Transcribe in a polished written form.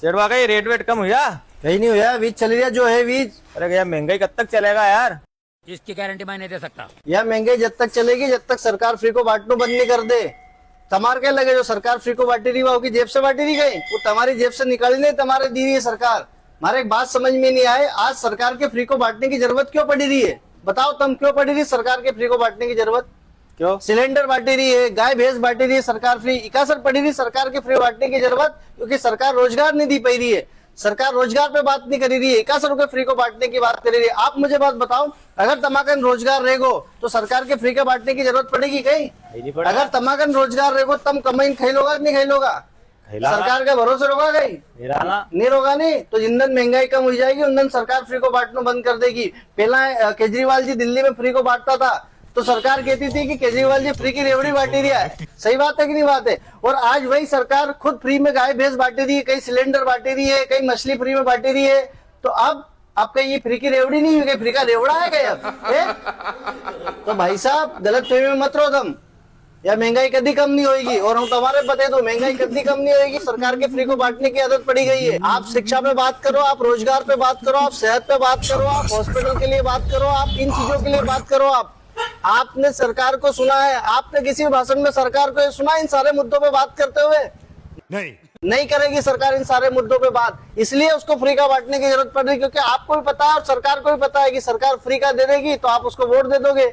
सेठ वाकई rate wait कम हुआ? कहीं नहीं हुआ, बीज चल रहा जो है बीज। अरे यार महंगाई कब तक चलेगा यार? इसकी गारंटी मैं नहीं दे सकता। यह महंगाई जब तक चलेगी जब तक सरकार फ्री को बांटना बंद नहीं कर दे। तमार क्या लगे जो सरकार फ्री को बांटी रही वो की जेब से बांटी रही गई, वो तुम्हारी जेब से निकाली नहीं, तुम्हारे दी रही है सरकार। हमारे एक बात समझ में नहीं आए, आज सरकार के फ्री को बांटने की जरूरत क्यों पड़ी रही है? बताओ तुम क्यों पड़ी रही सरकार के फ्री को बांटने की जरूरत? क्यों? सिलेंडर बांटी रही है, गाय भैंस बांटी रही है सरकार फ्री, इकासर पड़ी रही सरकार के फ्री बांटने की जरूरत, क्योंकि सरकार रोजगार नहीं दी पा रही है। सरकार रोजगार पे बात नहीं करी रही है, 61 रुपए फ्री को बांटने की बात करी रही है। आप मुझे बात बताओ, अगर तमाकन रोजगार रहेगो तो सरकार के फ्री के बांटने की जरूरत पड़ेगी कहीं? नहीं पड़ा। अगर तमाकन रोजगार रहेगो तम कमाई खेलोगा नहीं खेलोगा? खिलागा। सरकार के भरोसे रोगा कहीं? निराला। नहीं रोगा नहीं तो ईंधन महंगाई कम हो जाएगी, ईंधन सरकार फ्री को बांटना बंद कर देगी। पहला केजरीवाल जी दिल्ली में फ्री को बांटता था तो सरकार कहती थी कि केजरीवाल जी फ्री की रेवड़ी बांटी दिया है। सही बात है कि नहीं बात है? और आज वही सरकार खुद फ्री में गाय भैंस बांटी रही है, कहीं सिलेंडर बांटी रही है, कहीं मछली फ्री में बांटी रही है। तो अब आपका ये फ्री की रेवड़ी नहीं हुई, फ्री का रेवड़ा है क्या अब? तो भाई साहब गलत फहमी में मत रहो तुम, या महंगाई कभी कम नहीं होगी। और हम तुम्हारे बता दो महंगाई कभी कम नहीं होगी, सरकार के फ्री को बांटने की आदत पड़ी गई है। आप शिक्षा पे बात करो, आप रोजगार पे बात करो, आप सेहत पे बात करो, आप हॉस्पिटल के लिए बात करो, आप इन चीजों के लिए बात करो। आपने सरकार को सुना है? आपने किसी भाषण में सरकार को सुना इन सारे मुद्दों पे बात करते हुए? नहीं करेगी सरकार इन सारे मुद्दों पे बात, इसलिए उसको फ्री का बांटने की जरूरत पड़ रही, क्योंकि आपको भी पता है और सरकार को भी पता है कि सरकार फ्री का दे देगी तो आप उसको वोट दे दोगे।